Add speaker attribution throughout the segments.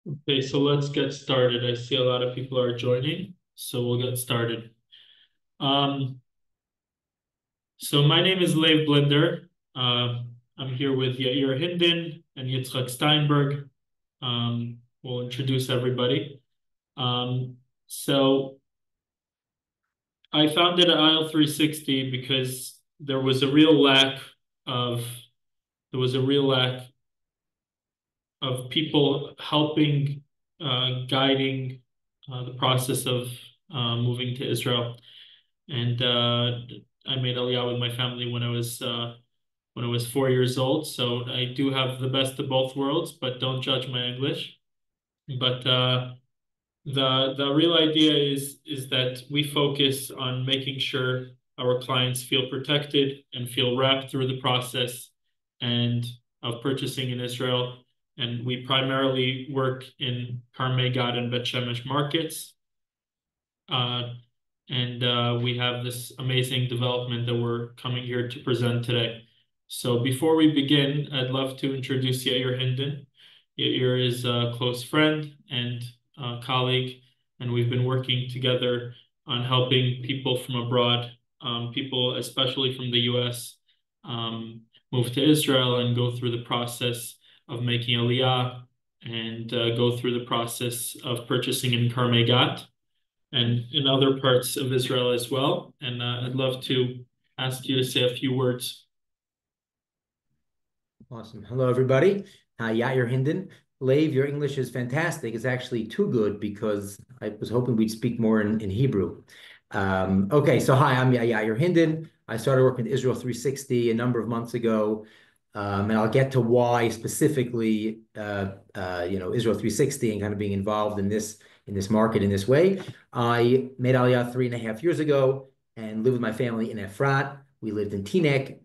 Speaker 1: Okay, so let's get started. I see a lot of people are joining, so we'll get started. Um, so my name is Lev Blinder. I'm here with Yair Hinden and Yitzchak Steinberg. We'll introduce everybody. So I founded IL 360 because of there was a real lack of people helping, guiding the process of moving to Israel. And I made Aliyah with my family when I was 4 years old. So I do have the best of both worlds, but don't judge my English. But the real idea is that we focus on making sure our clients feel protected and feel wrapped through the process and of purchasing in Israel. And we primarily work in Carmei Gat and Bet Shemesh markets. Uh, and we have this amazing development that we're coming here to present today. So before we begin, I'd love to introduce Yair Hinden. Yair is a close friend and colleague, and we've been working together on helping people from abroad, people especially from the US, um, move to Israel and go through the process of making Aliyah and go through the process of purchasing in Carmei Gat and in other parts of Israel as well. And I'd love to ask you to say a few words.
Speaker 2: Awesome. Hello, everybody. Yair Hinden. Lev, your English is fantastic. It's actually too good because I was hoping we'd speak more in Hebrew. Okay, so hi, I'm Yair Hinden. I started working with Israel 360 a number of months ago, and I'll get to why specifically, Israel 360 and kind of being involved in this market in this way. I made Aliyah 3.5 years ago and lived with my family in Efrat. We lived in Teaneck.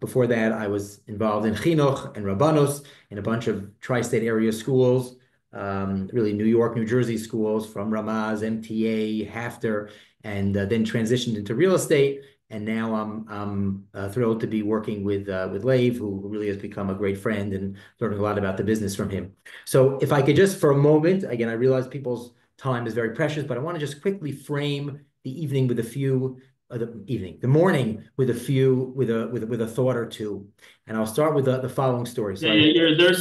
Speaker 2: Before that, I was involved in Chinuch and Rabbanos in a bunch of tri-state area schools, really New York, New Jersey schools from Ramaz, MTA, Hafter, and then transitioned into real estate. And now I'm thrilled to be working with Lev, who really has become a great friend and learning a lot about the business from him. So if I could just for a moment, again, I realize people's time is very precious, but I want to just quickly frame the evening with a few the morning with a thought or two, and I'll start with the following story.
Speaker 1: Yeah,
Speaker 2: So I
Speaker 1: yeah, they're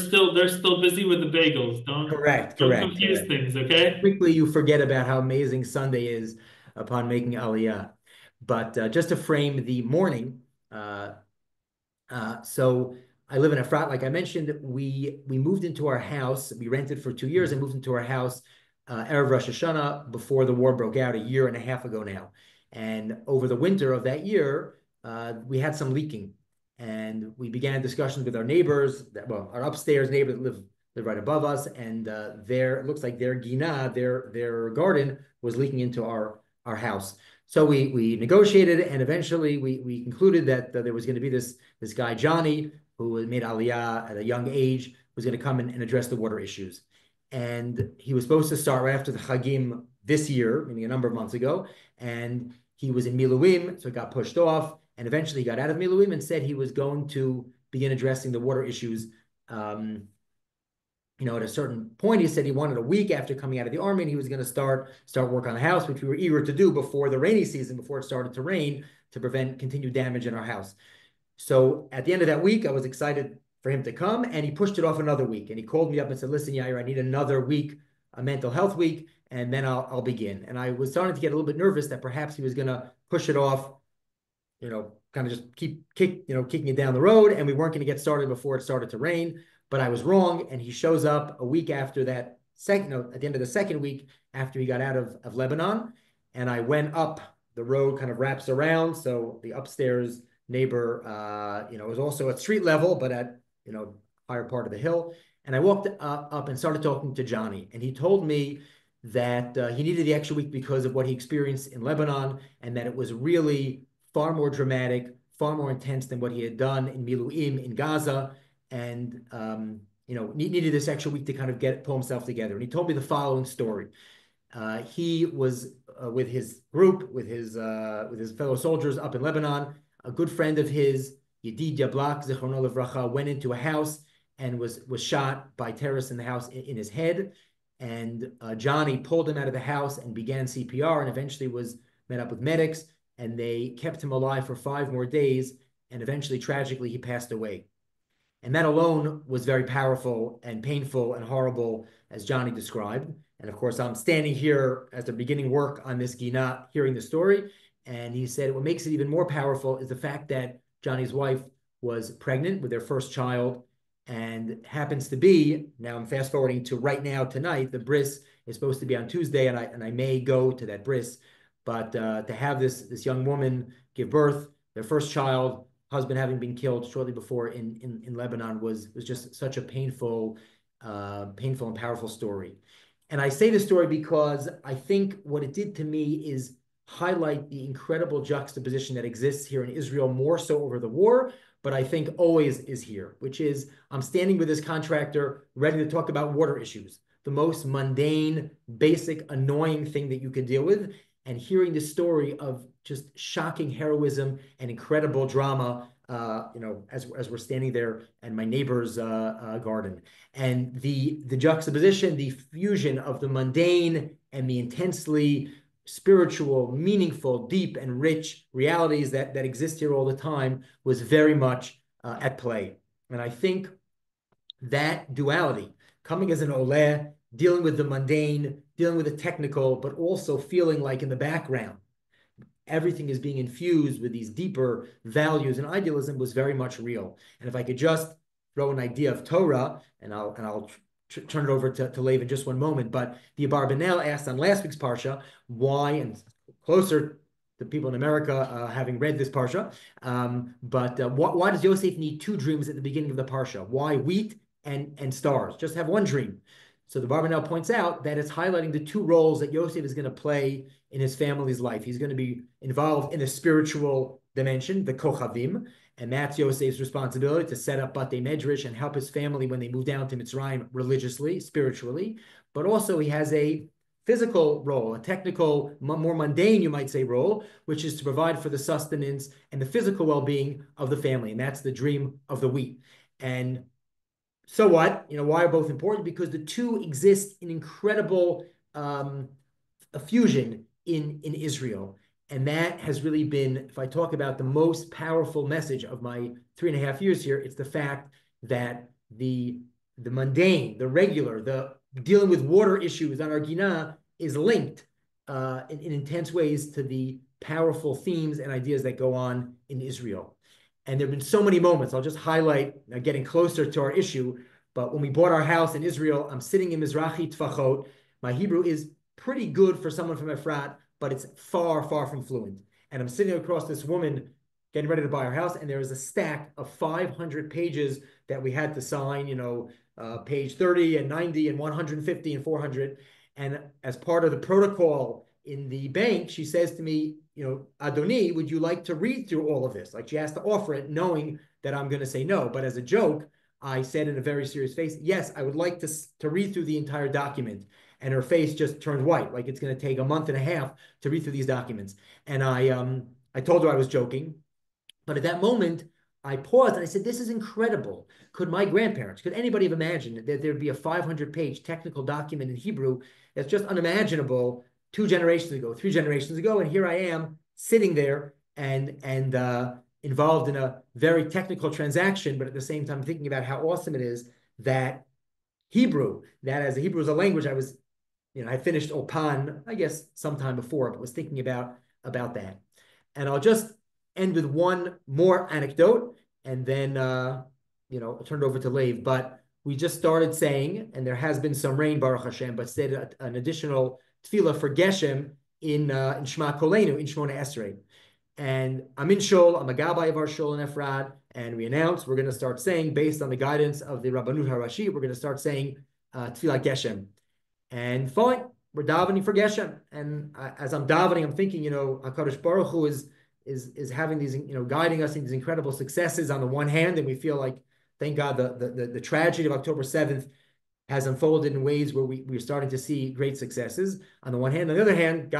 Speaker 1: still busy with the bagels. Don't confuse
Speaker 2: correct.
Speaker 1: things, okay?
Speaker 2: Quickly you forget about how amazing Sunday is upon making Aliyah. But just to frame the morning, uh, so I live in a frat, like I mentioned. We moved into our house. We rented for 2 years and moved into our house Erev Rosh Hashanah before the war broke out a year and a half ago now. And over the winter of that year, we had some leaking, and we began discussions with our neighbors. Well, our upstairs neighbors live right above us, and their it looks like their gina, their garden was leaking into our house. So we negotiated, and eventually we concluded that there was going to be this guy Johnny, who had made Aliyah at a young age, was going to come and address the water issues. And he was supposed to start right after the Chagim this year, meaning a number of months ago. And he was in Miluim, so it got pushed off. And eventually he got out of Miluim and said he was going to begin addressing the water issues. At a certain point, he said he wanted a week after coming out of the army, and he was going to start work on the house, which we were eager to do before the rainy season, before it started to rain, to prevent continued damage in our house. So at the end of that week, I was excited for him to come, and he pushed it off another week. And he called me up and said, "Listen, Yair, I need another week, a mental health week, and then I'll begin." And I was starting to get a little bit nervous that perhaps he was going to push it off, kind of just kicking it down the road, and we weren't going to get started before it started to rain. But I was wrong, and he shows up a week after that second, at the end of the second week after he got out of Lebanon, and I went up the road, kind of wraps around, so the upstairs neighbor, was also at street level, but at higher part of the hill. And I walked up and started talking to Johnny, and he told me that he needed the extra week because of what he experienced in Lebanon, and that it was really far more dramatic, far more intense than what he had done in Miluim in Gaza, and needed this extra week to kind of pull himself together. And he told me the following story. He was with his group, with his fellow soldiers up in Lebanon. A good friend of his, Yedidya Blak, Zichrono Levracha, went into a house and was shot by terrorists in the house in his head. And Johnny pulled him out of the house and began CPR, and eventually was met up with medics, and they kept him alive for 5 more days. And eventually, tragically, he passed away. And that alone was very powerful and painful and horrible, as Johnny described. And of course, I'm standing here as they're beginning work on this Gina, hearing the story. And he said what makes it even more powerful is the fact that Johnny's wife was pregnant with their first child, and happens to be, now I'm fast forwarding to right now tonight, the bris is supposed to be on Tuesday, and I may go to that bris. But to have this young woman give birth, their first child, husband having been killed shortly before in Lebanon, was just such a painful and powerful story. And I say this story because I think what it did to me is highlight the incredible juxtaposition that exists here in Israel, more so over the war, but I think always is here, which is I'm standing with this contractor ready to talk about water issues, the most mundane, basic, annoying thing that you could deal with, and hearing the story of just shocking heroism and incredible drama, as we're standing there in my neighbor's garden. And the juxtaposition, the fusion of the mundane and the intensely spiritual, meaningful, deep, and rich realities that exist here all the time was very much at play. And I think that duality, coming as an Oleh, dealing with the mundane, dealing with the technical, but also feeling like in the background, everything is being infused with these deeper values and idealism, was very much real. And if I could just throw an idea of Torah, and I'll turn it over to Lev in just one moment, but the Abarbanel asked on last week's Parsha why, and closer to people in America having read this Parsha, but why does Yosef need two dreams at the beginning of the Parsha? Why wheat and stars? Just have one dream. So the Barbanel points out that it's highlighting the two roles that Yosef is going to play in his family's life. He's going to be involved in a spiritual dimension, the Kochavim, and that's Yosef's responsibility to set up Batei Medrash and help his family when they move down to Mitzrayim religiously, spiritually. But also he has a physical role, a technical, more mundane, you might say, role, which is to provide for the sustenance and the physical well-being of the family. And that's the dream of the wheat. And so what? Why are both important? Because the two exist in incredible fusion in Israel. And that has really been, if I talk about the most powerful message of my 3.5 years here, it's the fact that the mundane, the regular, the dealing with water issues on our Gina is linked in intense ways to the powerful themes and ideas that go on in Israel. And there have been so many moments. I'll just highlight, getting closer to our issue. But when we bought our house in Israel, I'm sitting in Mizrahi Tfachot. My Hebrew is pretty good for someone from Efrat, but it's far, far from fluent. And I'm sitting across this woman getting ready to buy our house, and there is a stack of 500 pages that we had to sign, page 30 and 90 and 150 and 400. And as part of the protocol in the bank, she says to me, Adoni, would you like to read through all of this? Like, she has to offer it knowing that I'm going to say no. But as a joke, I said in a very serious face, yes, I would like to read through the entire document. And her face just turned white, like it's going to take a month and a half to read through these documents. And I told her I was joking. But at that moment, I paused and I said, this is incredible. Could my grandparents, could anybody have imagined that there'd be a 500-page technical document in Hebrew that's just unimaginable 2 generations ago, 3 generations ago? And here I am sitting there and involved in a very technical transaction, but at the same time thinking about how awesome it is that Hebrew, that as a Hebrew is a language, I finished Opan, I guess sometime before, but was thinking about that. And I'll just end with one more anecdote, and then I'll turn it over to Lev. But we just started saying, and there has been some rain, Baruch Hashem, but said an additional tefillah for Geshem in Shema Kolenu, in Shmona Esrei. And I'm in Shul, I'm a Gabbai of our Shul in Efrat, and we announced we're going to start saying, based on the guidance of the Rabbanut HaRashi, we're going to start saying Tefillah Geshem. And fine, we're davening for Geshem. And as I'm davening, I'm thinking, HaKadosh Baruch Hu is having these, guiding us in these incredible successes on the one hand, and we feel like, thank God, the tragedy of October 7th has unfolded in ways where we're starting to see great successes on the one hand. On the other hand,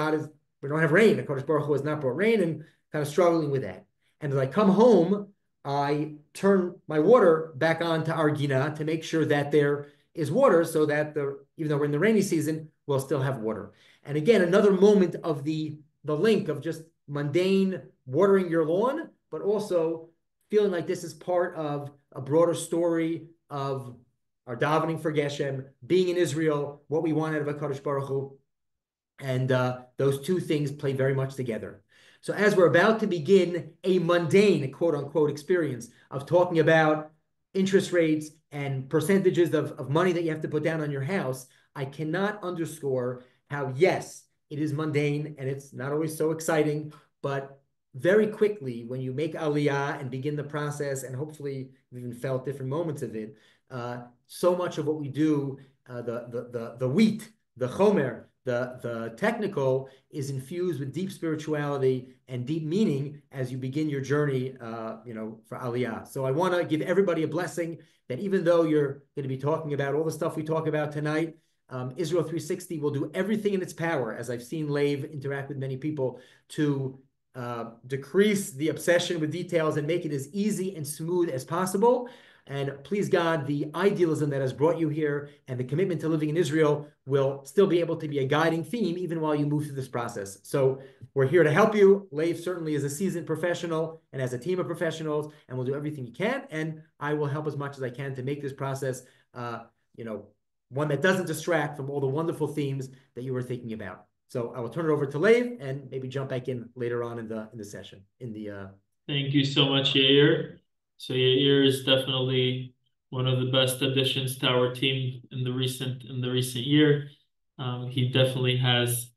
Speaker 2: we don't have rain. HaKadosh Baruch Hu has not brought rain, and kind of struggling with that. And as I come home, I turn my water back on to our gina to make sure that there is water so that even though we're in the rainy season, we'll still have water. And again, another moment of the link of just mundane watering your lawn, but also feeling like this is part of a broader story of our davening for Geshem, being in Israel, what we want out of a Kadosh Baruch Hu, and those two things play very much together. So as we're about to begin a mundane, quote unquote, experience of talking about interest rates and percentages of money that you have to put down on your house, I cannot underscore how, yes, it is mundane and it's not always so exciting, but very quickly when you make aliyah and begin the process, and hopefully you've even felt different moments of it, so much of what we do, the wheat, the chomer, the technical is infused with deep spirituality and deep meaning as you begin your journey, for Aliyah. So I want to give everybody a blessing that even though you're going to be talking about all the stuff we talk about tonight, Israel 360 will do everything in its power, as I've seen Lev interact with many people, to decrease the obsession with details and make it as easy and smooth as possible. And please God, the idealism that has brought you here and the commitment to living in Israel will still be able to be a guiding theme even while you move through this process. So we're here to help you. Lev certainly is a seasoned professional and has a team of professionals, and we'll do everything he can. And I will help as much as I can to make this process, one that doesn't distract from all the wonderful themes that you were thinking about. So I will turn it over to Lev and maybe jump back in later on in the session.
Speaker 1: Thank you so much, Yair. So Yair is definitely one of the best additions to our team in the recent year. He definitely has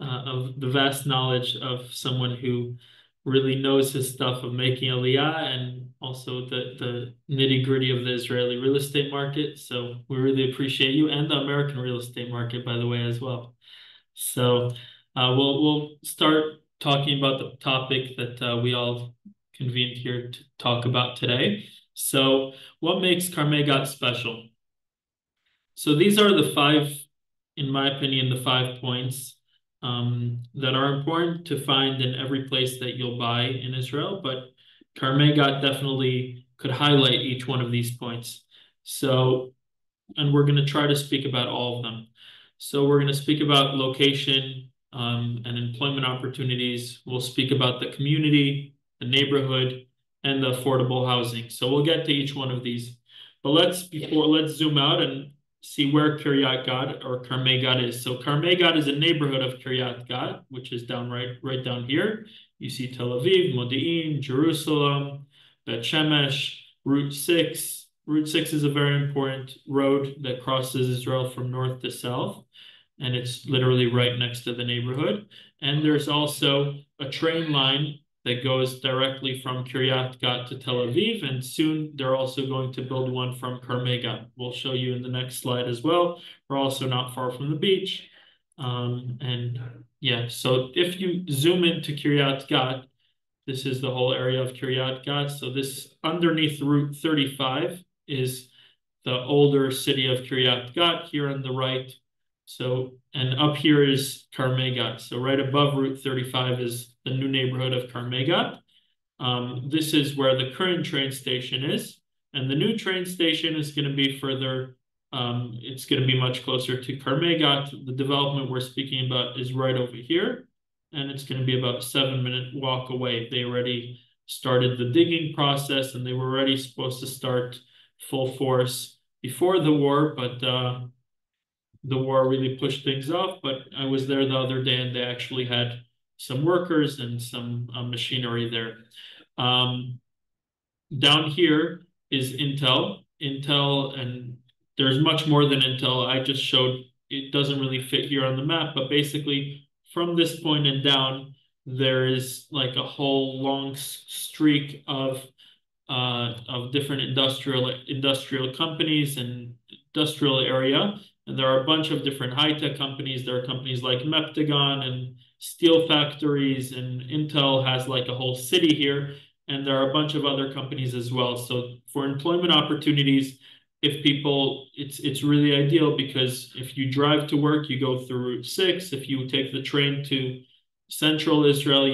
Speaker 1: of the vast knowledge of someone who really knows his stuff of making aliyah and also the nitty-gritty of the Israeli real estate market. So we really appreciate you, and the American real estate market, by the way, as well. So we'll start talking about the topic that we all convened here to talk about today. So what makes Carmei Gat special? So these are the five, in my opinion, the 5 points that are important to find in every place that you'll buy in Israel, but Carmei Gat definitely could highlight each one of these points. So, and we're going to try to speak about all of them. So we're going to speak about location and employment opportunities. We'll speak about the community, the neighborhood, and the affordable housing. So we'll get to each one of these. But let's zoom out and see where Kiryat Gat or Carmei Gat is. So Carmei Gat is a neighborhood of Kiryat Gat, which is right down here. You see Tel Aviv, Modi'in, Jerusalem, Bet Shemesh, Route 6. Route 6 is a very important road that crosses Israel from north to south, and it's literally right next to the neighborhood. And there's also a train line that goes directly from Kiryat Gat to Tel Aviv, and soon they're also going to build one from Carmei Gat. We'll show you in the next slide as well. We're also not far from the beach. And yeah, so if you zoom into Kiryat Gat, this is the whole area of Kiryat Gat. So this underneath Route 35 is the older city of Kiryat Gat here on the right. So, and up here is Carmei Gat. So right above Route 35 is the new neighborhood of Carmei Gat. This is where the current train station is. And the new train station is going to be further, it's going to be much closer to Carmei Gat. The development we're speaking about is right over here. And it's going to be about a 7-minute walk away. They already started the digging process and they were already supposed to start full force before the war, but the war really pushed things off. But I was there the other day and they actually had some workers and some machinery there. Down here is Intel. Intel, and there's much more than Intel. I just showed, it doesn't really fit here on the map, but basically from this point and down, there is like a whole long streak of different industrial companies and industrial area. And there are a bunch of different high-tech companies. There are companies like Meptagon and steel factories, and Intel has like a whole city here. And there are a bunch of other companies as well. So for employment opportunities, if people, it's really ideal because if you drive to work, you go through Route 6. If you take the train to central Israel,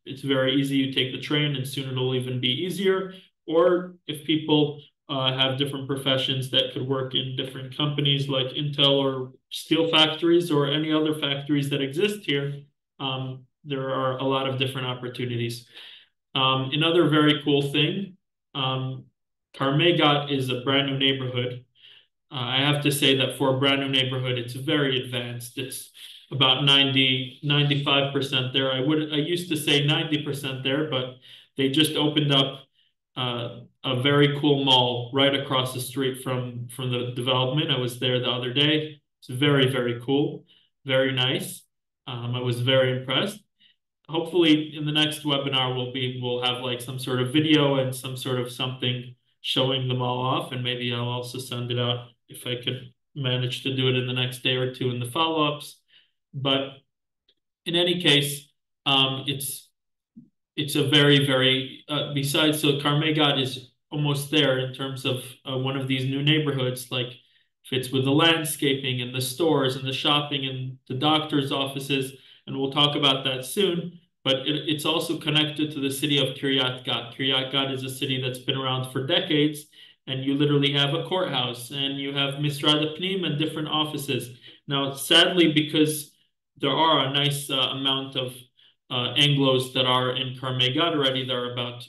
Speaker 1: it's very easy. You take the train and soon it'll even be easier. or if people have different professions that could work in different companies like Intel or steel factories or any other factories that exist here, there are a lot of different opportunities. Another very cool thing, um, Carmei Gat is a brand new neighborhood. I have to say that for a brand new neighborhood, it's very advanced. It's about 95% there. I used to say 90% there, but they just opened up a very cool mall right across the street from the development. I was there the other day. It's very, very cool, very nice. I was very impressed. Hopefully in the next webinar we'll have like some sort of video and some sort of something showing them all off, and maybe I'll also send it out if I could manage to do it in the next day or two in the follow-ups. But in any case, it's a very, very, besides, so Carmei Gat is almost there in terms of one of these new neighborhoods, like fits with the landscaping and the stores and the shopping and the doctor's offices. And we'll talk about that soon. But it's also connected to the city of Kiryat Gat. Kiryat Gat is a city that's been around for decades, and you literally have a courthouse and you have Misrad Pnim and different offices. Now, sadly, because there are a nice amount of Anglos that are in Carmei Gat already. There are about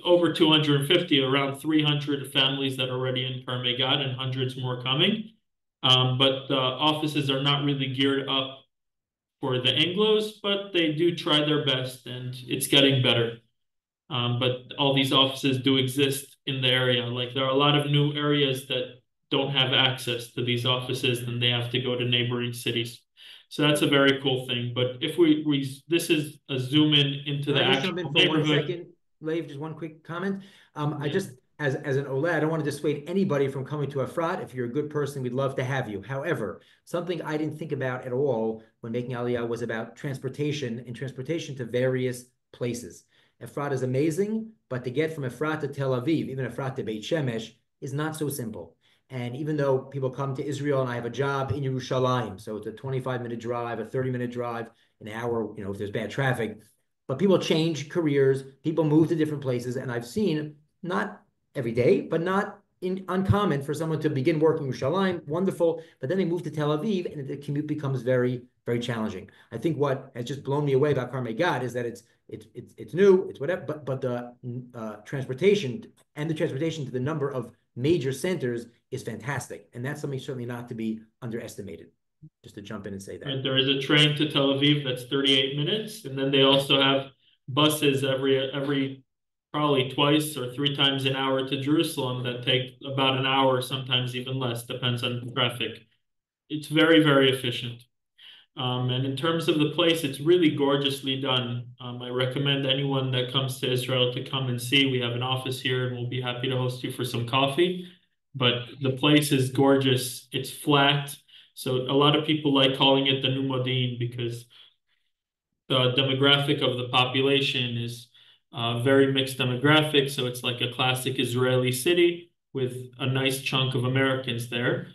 Speaker 1: over 250, around 300 families that are already in Carmei Gat, and hundreds more coming. But the offices are not really geared up for the Anglos, but they do try their best, and it's getting better. But all these offices do exist in the area. Like there are a lot of new areas that don't have access to these offices, and they have to go to neighboring cities. So that's a very cool thing. But if we this is a zoom in into
Speaker 2: Can
Speaker 1: the
Speaker 2: I just jump in
Speaker 1: actual
Speaker 2: for one
Speaker 1: neighborhood.
Speaker 2: second, Leif? Just one quick comment. I
Speaker 1: Yeah.
Speaker 2: just, as an Ole, I don't want to dissuade anybody from coming to Efrat. If you're a good person, we'd love to have you. However, something I didn't think about at all when making Aliyah was about transportation and transportation to various places. Efrat is amazing, but to get from Efrat to Tel Aviv, even Efrat to Beit Shemesh, is not so simple. And even though people come to Israel and I have a job in Yerushalayim, so it's a 25-minute drive, a 30-minute drive, an hour, if there's bad traffic. But people change careers, people move to different places, and I've seen not every day, but not uncommon for someone to begin working in Yerushalayim, wonderful, but then they move to Tel Aviv and the commute becomes very, very challenging. I think what has just blown me away about Carmei Gat is that it's new, it's whatever, but the transportation and the transportation to the number of major centers is fantastic, and that's something certainly not to be underestimated. Just to jump in and say
Speaker 1: Right,
Speaker 2: that.
Speaker 1: there is a train to Tel Aviv that's 38 minutes, and then they also have buses every probably twice or three times an hour to Jerusalem that take about an hour, sometimes even less, depends on traffic. It's very, very efficient. And in terms of the place, it's really gorgeously done. I recommend anyone that comes to Israel to come and see. We have an office here and we'll be happy to host you for some coffee. But the place is gorgeous. It's flat. So a lot of people like calling it the New Modin because the demographic of the population is very mixed demographic. So it's like a classic Israeli city with a nice chunk of Americans there.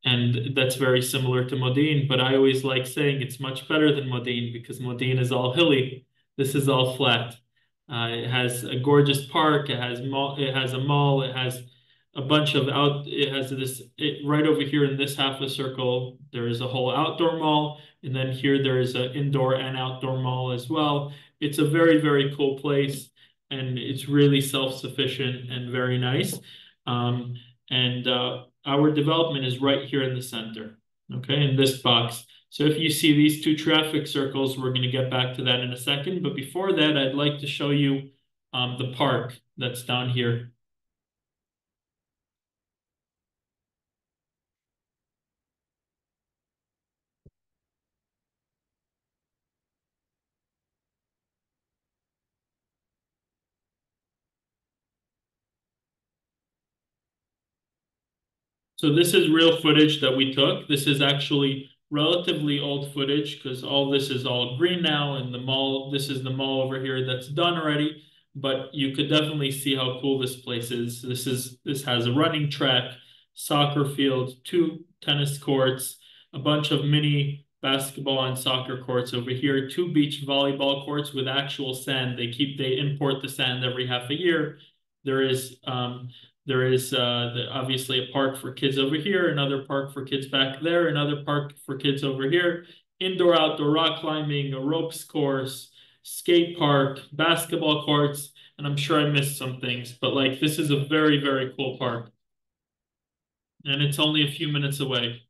Speaker 1: And that's very similar to Modin. But I always like saying it's much better than Modin because Modin is all hilly. This is all flat. It has a gorgeous park. It has a mall. It has a bunch of out. It has right over here in this half a circle. There is a whole outdoor mall, and then here there is an indoor and outdoor mall as well. It's a very, very cool place, and it's really self-sufficient and very nice. And our development is right here in the center, okay, in this box. So if you see these two traffic circles, we're going to get back to that in a second. But before that, I'd like to show you the park that's down here. So this is real footage that we took. This is actually relatively old footage because all this is all green now, and the mall, this is the mall over here that's done already. But you could definitely see how cool this place is. This has a running track, soccer field, two tennis courts, a bunch of mini basketball and soccer courts over here, two beach volleyball courts with actual sand. They import the sand every half a year. There is obviously a park for kids over here, another park for kids back there, another park for kids over here, indoor outdoor rock climbing, a ropes course, skate park, basketball courts, and I'm sure I missed some things, but like this is a very, very cool park. And it's only a few minutes away.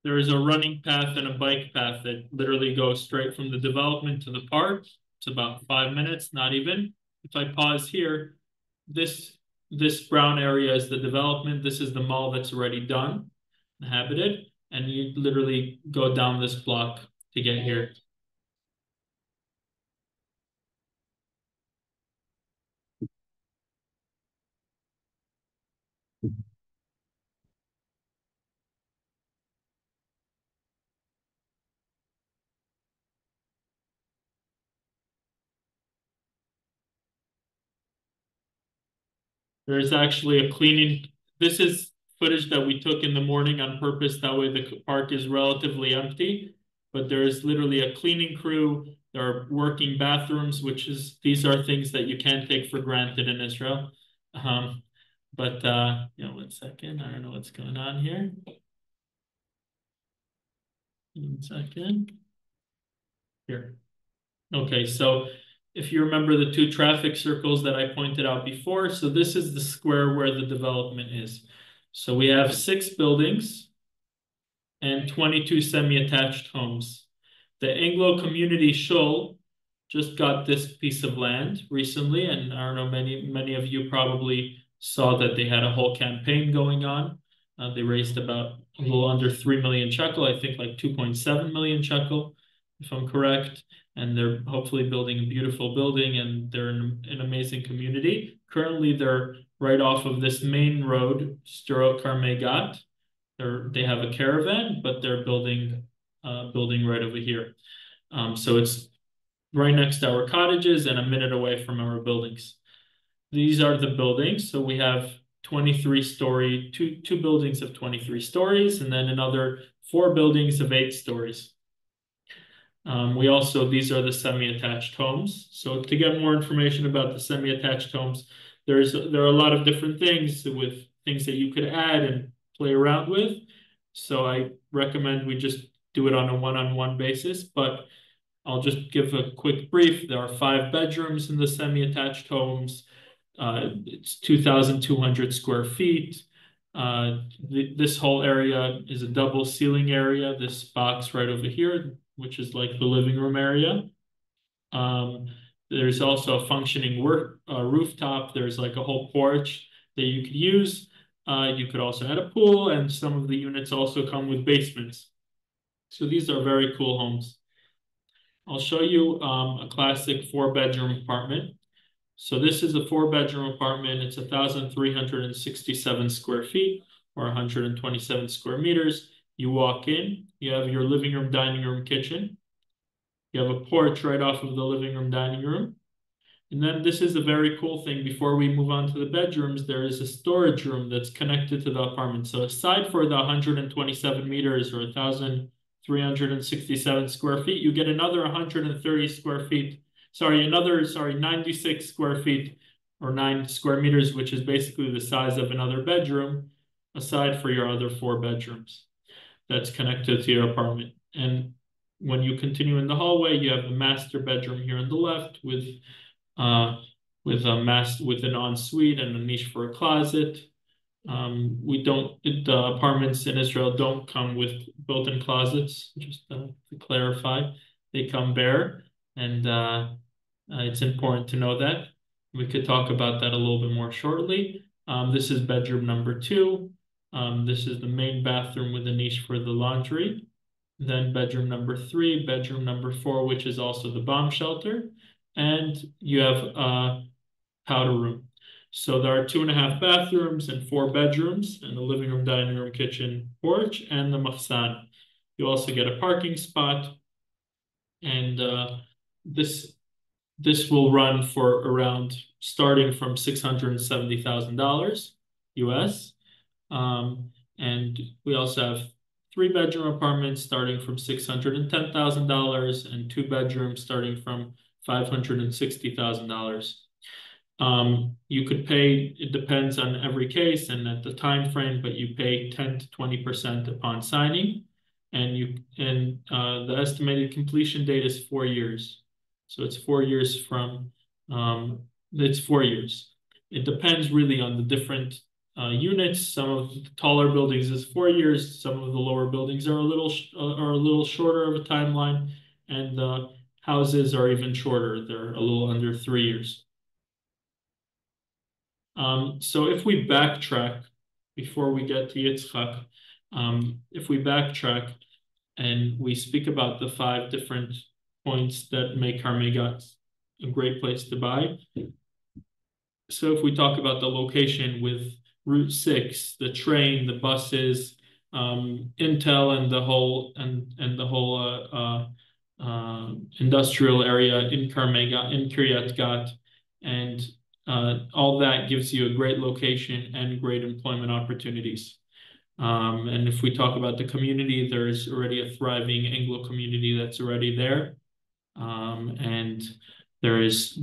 Speaker 1: There is a running path and a bike path that literally goes straight from the development to the park. It's about 5 minutes, not even. If I pause here, this this brown area is the development. This is the mall that's already done, inhabited, and you literally go down this block to get here. There's actually a cleaning. This is footage that we took in the morning on purpose. That way the park is relatively empty. But there is literally a cleaning crew. There are working bathrooms, which is these are things that you can't take for granted in Israel. Um, but 1 second. I don't know what's going on here. 1 second. Here. Okay, so if you remember the two traffic circles that I pointed out before, so this is the square where the development is. So we have 6 buildings and 22 semi-attached homes. The Anglo Community Shul just got this piece of land recently, and I don't know, many of you probably saw that they had a whole campaign going on. They raised about a little under 3 million shekel, I think like 2.7 million shekel, if I'm correct. And they're hopefully building a beautiful building, and they're in an amazing community. Currently, they're right off of this main road, Sderot Carmei Gat. They have a caravan, but they're building right over here. So it's right next to our cottages and a minute away from our buildings. These are the buildings. So we have 23-story, two buildings of 23 stories, and then another 4 buildings of 8 stories. These are the semi-attached homes. So to get more information about the semi-attached homes, there are a lot of different things with things that you could add and play around with. So I recommend we just do it on a one-on-one basis, but I'll just give a quick brief. There are 5 bedrooms in the semi-attached homes. It's 2,200 square feet. This whole area is a double ceiling area. This box right over here, which is like the living room area. There's also a functioning rooftop. There's like a whole porch that you could use. You could also add a pool, and some of the units also come with basements. So these are very cool homes. I'll show you a classic 4-bedroom apartment. So this is a 4-bedroom apartment. It's 1,367 square feet or 127 square meters. You walk in, you have your living room, dining room, kitchen. You have a porch right off of the living room, dining room. And then this is a very cool thing. Before we move on to the bedrooms, there is a storage room that's connected to the apartment. So aside for the 127 meters or 1,367 square feet, you get another 130 square feet. 96 square feet or 9 square meters, which is basically the size of another bedroom, aside for your other 4 bedrooms that's connected to your apartment. And when you continue in the hallway, you have the master bedroom here on the left with an ensuite and a niche for a closet. The apartments in Israel don't come with built-in closets, just to clarify. They come bare, and it's important to know that. We could talk about that a little bit more shortly. This is bedroom number 2. This is the main bathroom with a niche for the laundry. Then bedroom number 3, bedroom number 4, which is also the bomb shelter. And you have a powder room. So there are 2.5 bathrooms and 4 bedrooms, and the living room, dining room, kitchen, porch, and the machsan. You also get a parking spot, and this will run for around starting from $670,000 US. And we also have 3-bedroom apartments starting from $610,000 and 2 bedrooms starting from $560,000. You could pay, it depends on every case and at the time frame, but you pay 10 to 20% upon signing. The estimated completion date is 4 years. So it's 4 years from, it's 4 years. It depends really on the different units. Some of the taller buildings is 4 years. Some of the lower buildings are a little shorter of a timeline, and the houses are even shorter. They're a little under 3 years. So if we backtrack before we get to Yitzchak, if we backtrack and we speak about the 5 different points that make Carmei Gat a great place to buy. So if we talk about the location with Route 6, the train, the buses, Intel, and the whole industrial area in Carmei Gat, in Kiryat Gat, and all that gives you a great location and great employment opportunities. And if we talk about the community, there's already a thriving Anglo community that's already there, and there is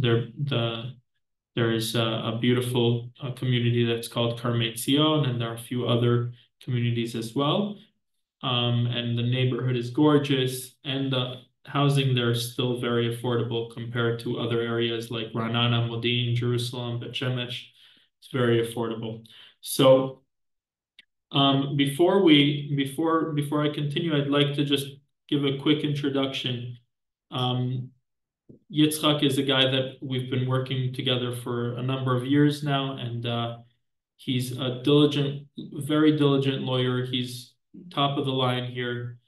Speaker 1: a beautiful community that's called Carmei Gat, and there are a few other communities as well. And the neighborhood is gorgeous, and the housing there is still very affordable compared to other areas like Ra'anana, Modi'in, Jerusalem, Bet Shemesh. It's very affordable. So before I continue, I'd like to just give a quick introduction. Yitzchak is a guy that we've been working together for a number of years now, and he's a very diligent lawyer. He's top of the line here.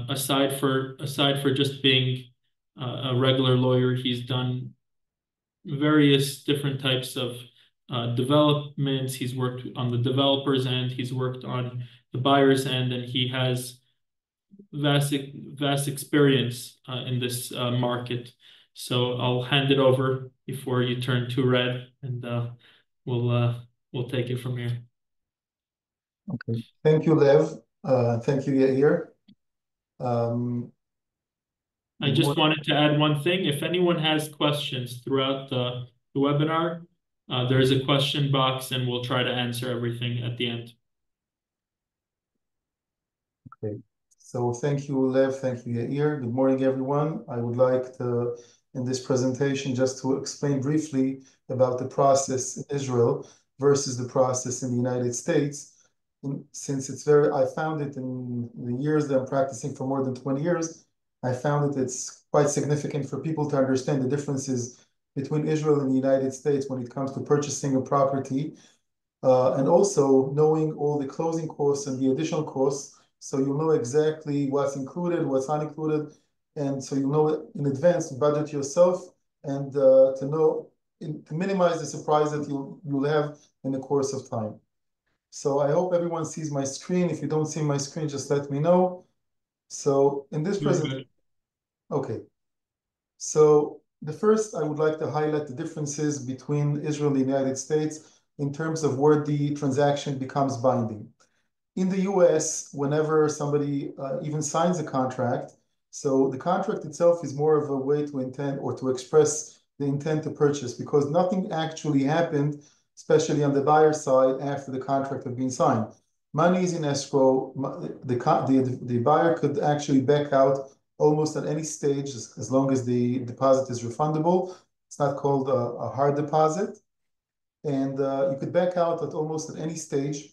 Speaker 1: Aside for just being a regular lawyer, he's done various different types of developments. He's worked on the developer's end, he's worked on the buyer's end, and he has vast experience in this market. So I'll hand it over before you turn too red, and we'll take it from here.
Speaker 3: Okay. Thank you, Lev. Thank you, Yair.
Speaker 1: I just wanted to add one thing. If anyone has questions throughout the webinar, there's a question box, and we'll try to answer everything at the end.
Speaker 3: Okay. So thank you, Lev. Thank you, Yair. Good morning, everyone. I would like to, in this presentation, just to explain briefly about the process in Israel versus the process in the United States. Since I found it in the years that I'm practicing for more than 20 years, I found that it's quite significant for people to understand the differences between Israel and the United States when it comes to purchasing a property, and also knowing all the closing costs and the additional costs, so you'll know exactly what's included, what's not included, and so you know in advance to budget yourself and to minimize the surprise that you'll have in the course of time. So I hope everyone sees my screen. If you don't see my screen, just let me know. So in this presentation, okay. So the first, I would like to highlight the differences between Israel and the United States in terms of where the transaction becomes binding. In the US, whenever somebody even signs a contract, so the contract itself is more of a way to intend or to express the intent to purchase, because nothing actually happened, especially on the buyer side, after the contract had been signed. Money is in escrow. The buyer could actually back out almost at any stage as long as the deposit is refundable. It's not called a hard deposit. And you could back out at almost at any stage.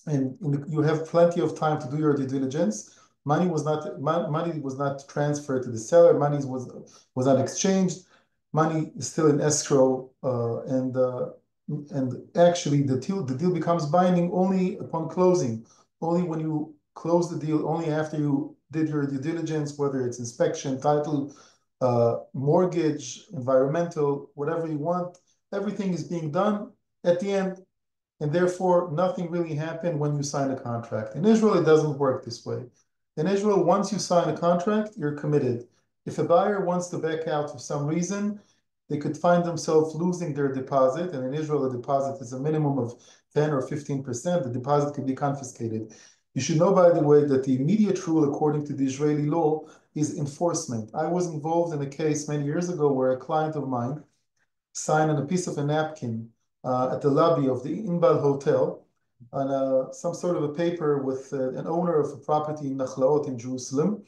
Speaker 3: And you have plenty of time to do your due diligence. Money was not transferred to the seller. Money was not exchanged. Money is still in escrow, and actually the deal becomes binding only upon closing. Only when you close the deal. Only after you did your due diligence, whether it's inspection, title, mortgage, environmental, whatever you want. Everything is being done at the end. And therefore, nothing really happened when you sign a contract. In Israel, it doesn't work this way. In Israel, once you sign a contract, you're committed. If a buyer wants to back out for some reason, they could find themselves losing their deposit. And in Israel, the deposit is a minimum of 10 or 15%. The deposit could be confiscated. You should know, by the way, that the immediate rule according to the Israeli law is enforcement. I was involved in a case many years ago where a client of mine signed on a piece of a napkin at the lobby of the Inbal Hotel on some sort of a paper with an owner of a property in Nachlaot in Jerusalem.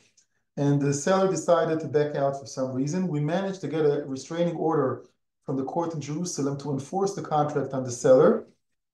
Speaker 3: And the seller decided to back out for some reason. We managed to get a restraining order from the court in Jerusalem to enforce the contract on the seller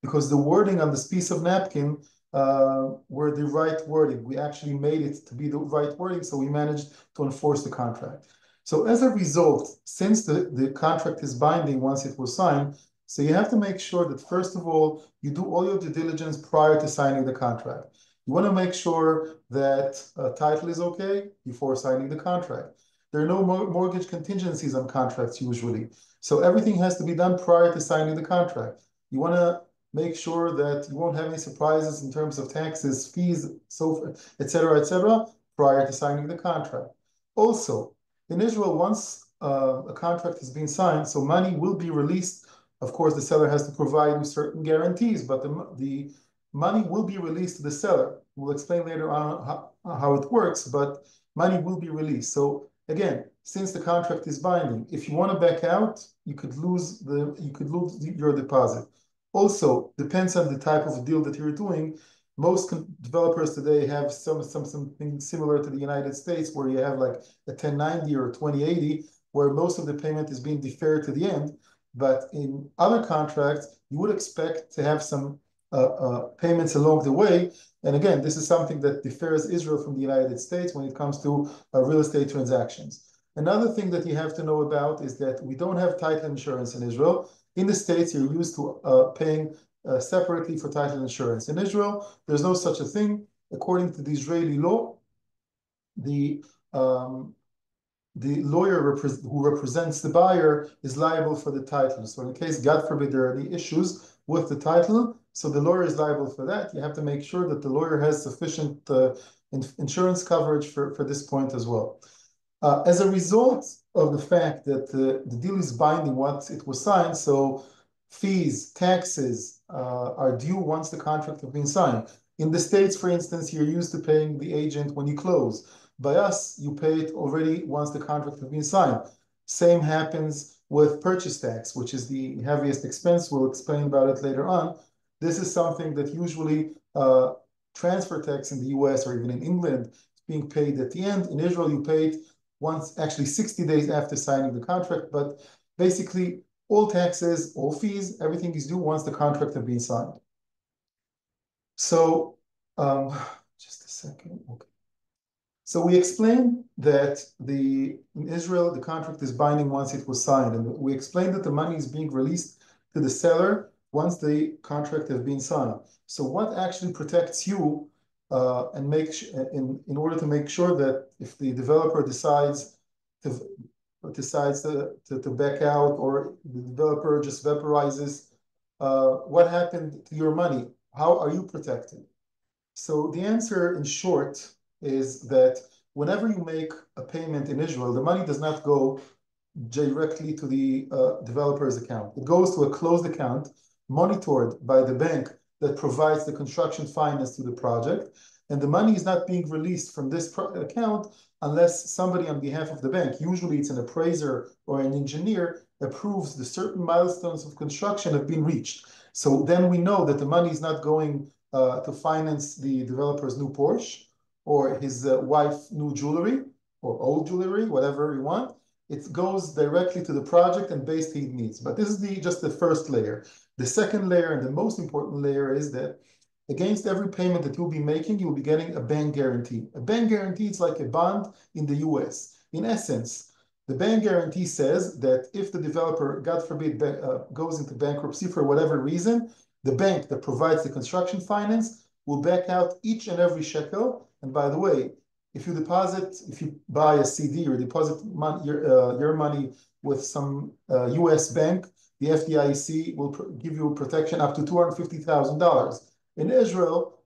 Speaker 3: because the wording on this piece of napkin were the right wording. We actually made it to be the right wording, so we managed to enforce the contract. So as a result, since the contract is binding once it was signed, so you have to make sure that, first of all, you do all your due diligence prior to signing the contract. You want to make sure that title is okay before signing the contract. There are no mortgage contingencies on contracts usually. So everything has to be done prior to signing the contract. You want to make sure that you won't have any surprises in terms of taxes, fees, so forth, et cetera, prior to signing the contract. Also, in Israel, once a contract has been signed, so money will be released. Of course, the seller has to provide you certain guarantees, but the money will be released to the seller. We'll explain later on how it works, but money will be released. So again, since the contract is binding, if you want to back out, you could lose your deposit. Also, depends on the type of deal that you're doing. Most developers today have something similar to the United States, where you have like a 1090 or a 2080, where most of the payment is being deferred to the end. But in other contracts, you would expect to have some payments along the way. And again, this is something that differs Israel from the United States when it comes to real estate transactions. Another thing that you have to know about is that we don't have title insurance in Israel. In the States, you're used to paying separately for title insurance. In Israel, there's no such a thing. According to the Israeli law, the lawyer who represents the buyer is liable for the title. So in case, God forbid, there are any issues with the title, so the lawyer is liable for that. You have to make sure that the lawyer has sufficient insurance coverage for this point as well. As a result of the fact that the deal is binding once it was signed, so fees, taxes are due once the contract has been signed. In the States, for instance, you're used to paying the agent when you close. By us, you pay it already once the contract has been signed. Same happens with purchase tax, which is the heaviest expense. We'll explain about it later on. This is something that usually transfer tax in the US or even in England is being paid at the end. In Israel, you pay it once, actually 60 days after signing the contract, but basically all taxes, all fees, everything is due once the contract has been signed. So, just a second, okay. So we explained that in Israel, the contract is binding once it was signed, and we explained that the money is being released to the seller once the contract has been signed. So what actually protects you and in order to make sure that if the developer decides to back out, or the developer just vaporizes, what happened to your money? How are you protected? So the answer, in short, is that whenever you make a payment in Israel, the money does not go directly to the developer's account. It goes to a closed account monitored by the bank that provides the construction finance to the project. And the money is not being released from this account unless somebody on behalf of the bank, usually it's an appraiser or an engineer, approves the certain milestones of construction have been reached. So then we know that the money is not going to finance the developer's new Porsche or his wife's new jewelry or old jewelry, whatever you want. It goes directly to the project and base heat needs. But this is just the first layer. The second layer and the most important layer is that against every payment that you'll be making, you'll be getting a bank guarantee. A bank guarantee is like a bond in the US. In essence, the bank guarantee says that if the developer, God forbid, goes into bankruptcy for whatever reason, the bank that provides the construction finance will back out each and every shekel. And by the way, if you buy a CD or deposit your money with some US bank, the FDIC will give you protection up to $250,000. In Israel,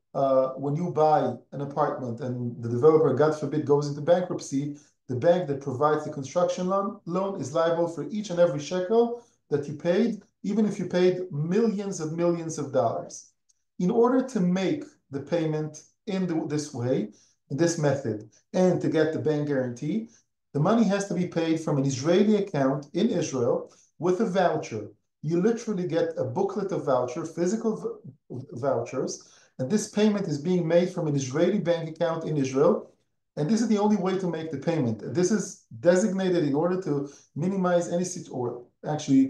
Speaker 3: when you buy an apartment and the developer, God forbid, goes into bankruptcy, the bank that provides the construction loan is liable for each and every shekel that you paid, even if you paid millions of dollars. In order to make the payment in this way, in this method, and to get the bank guarantee, the money has to be paid from an Israeli account in Israel with a voucher. You literally get a booklet of voucher, physical vouchers, and this payment is being made from an Israeli bank account in Israel. And this is the only way to make the payment. This is designated in order to minimize any or actually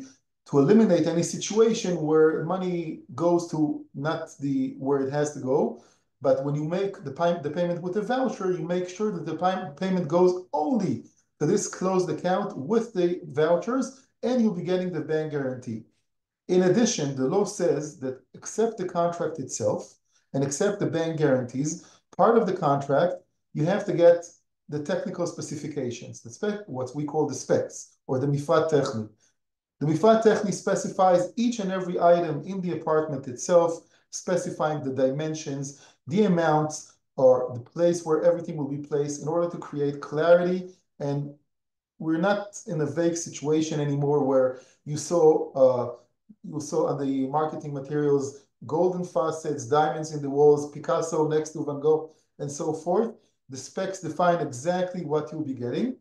Speaker 3: to eliminate any situation where money goes to not the where it has to go. But when you make the payment with a voucher, you make sure that the payment goes only to this closed account with the vouchers, and you'll be getting the bank guarantee. In addition, the law says that except the contract itself and except the bank guarantees, part of the contract, you have to get the technical specifications, what we call the specs, or the mifat techni. The mifat techni specifies each and every item in the apartment itself, specifying the dimensions, the amounts, or the place where everything will be placed in order to create clarity. And we're not in a vague situation anymore where you saw on the marketing materials golden faucets, diamonds in the walls, Picasso next to Van Gogh, and so forth. The specs define exactly what you'll be getting.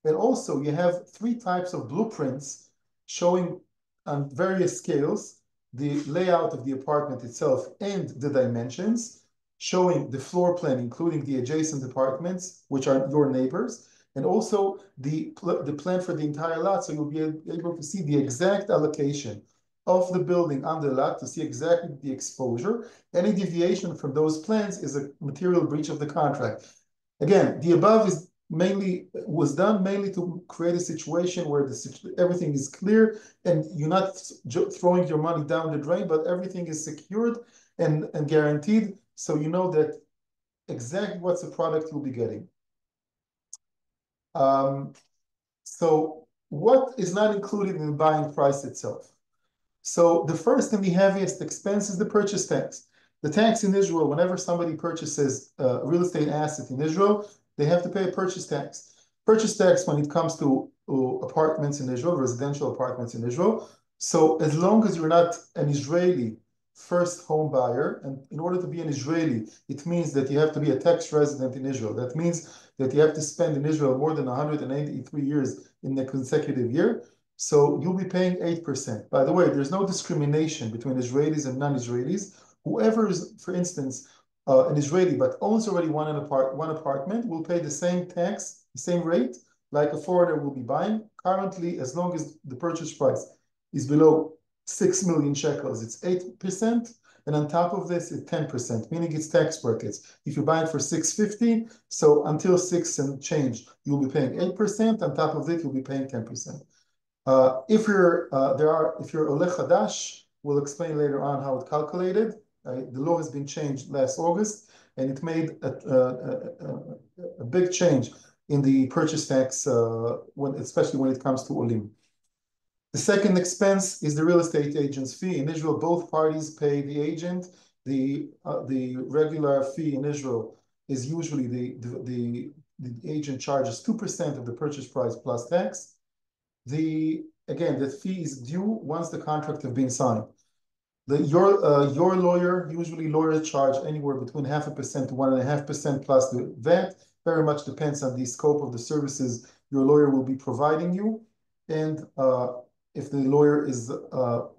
Speaker 3: And also you have 3 types of blueprints showing on various scales the layout of the apartment itself and the dimensions, showing the floor plan, including the adjacent apartments, which are your neighbors, and also the plan for the entire lot. So you'll be able to see the exact allocation of the building on the lot to see exactly the exposure. Any deviation from those plans is a material breach of the contract. Again, the above was done mainly to create a situation where everything is clear and you're not throwing your money down the drain, but everything is secured and guaranteed, so you know that exactly what's the product you'll be getting. So what is not included in the buying price itself? So the first and the heaviest expense is the purchase tax. The tax in Israel, whenever somebody purchases a real estate asset in Israel, they have to pay a purchase tax. Purchase tax when it comes to apartments in Israel, residential apartments in Israel. So as long as you're not an Israeli first home buyer, and in order to be an Israeli, it means that you have to be a tax resident in Israel. That means that you have to spend in Israel more than 183 years in a consecutive year. So you'll be paying 8%. By the way, there's no discrimination between Israelis and non-Israelis. Whoever is, for instance, an Israeli but owns already one apartment will pay the same tax, the same rate, like a foreigner will be buying. Currently, as long as the purchase price is below 6 million shekels, it's 8%. And on top of this, it's 10%, meaning it's tax brackets. If you're buying for 650, so until 6 and change, you'll be paying 8%. On top of it, you'll be paying 10%. If you're Oleh Chadash, we'll explain later on how it's calculated. The law has been changed last August, and it made a big change in the purchase tax, especially when it comes to Olim. The second expense is the real estate agent's fee. In Israel, both parties pay the agent. The regular fee in Israel is usually the agent charges 2% of the purchase price plus tax. Again, the fee is due once the contract has been signed. Your lawyer, usually lawyers charge anywhere between 0.5% to 1.5% plus the VAT. Very much depends on the scope of the services your lawyer will be providing you. And if the lawyer is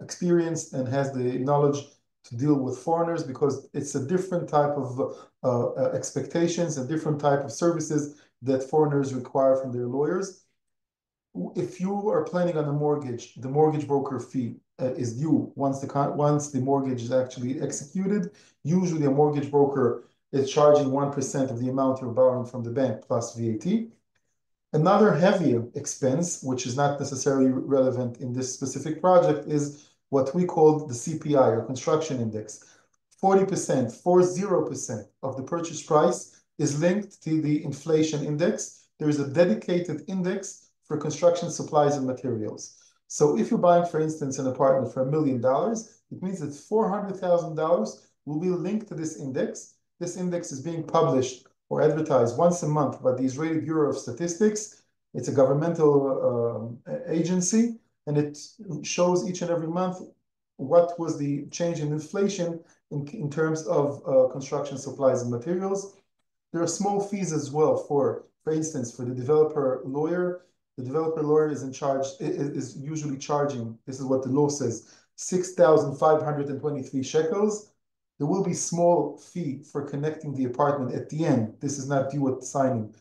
Speaker 3: experienced and has the knowledge to deal with foreigners, because it's a different type of expectations and different type of services that foreigners require from their lawyers. If you are planning on a mortgage, the mortgage broker fee is due once the mortgage is actually executed. Usually a mortgage broker is charging 1% of the amount you're borrowing from the bank plus VAT. Another heavy expense, which is not necessarily relevant in this specific project, is what we call the CPI, or construction index. 40% of the purchase price is linked to the inflation index. There is a dedicated index for construction supplies and materials. So if you're buying, for instance, an apartment for $1 million, it means that $400,000 will be linked to this index. This index is being published or advertised once a month by the Israeli Bureau of Statistics. It's a governmental agency, and it shows each and every month what was the change in inflation in terms of construction supplies and materials. There are small fees as well for instance, for the developer lawyer. The developer lawyer is in charge, is usually charging, this is what the law says, 6,523 shekels. There will be small fee for connecting the apartment at the end. This is not due at signing.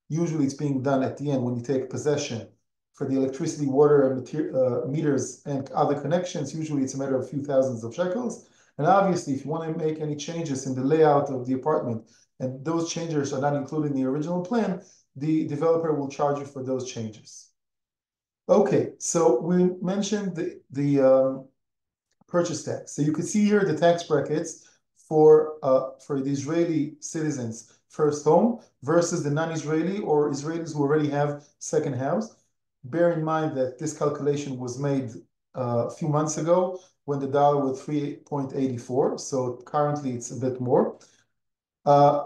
Speaker 3: Usually it's being done at the end when you take possession. For the electricity, water, and meters and other connections, usually it's a matter of a few thousands of shekels. And obviously, if you want to make any changes in the layout of the apartment, and those changes are not included in the original plan, the developer will charge you for those changes. Okay, so we mentioned the purchase tax. So you could see here the tax brackets for the Israeli citizens' first home versus the non-Israeli or Israelis who already have second house. Bear in mind that this calculation was made a few months ago when the dollar was 3.84, so currently it's a bit more.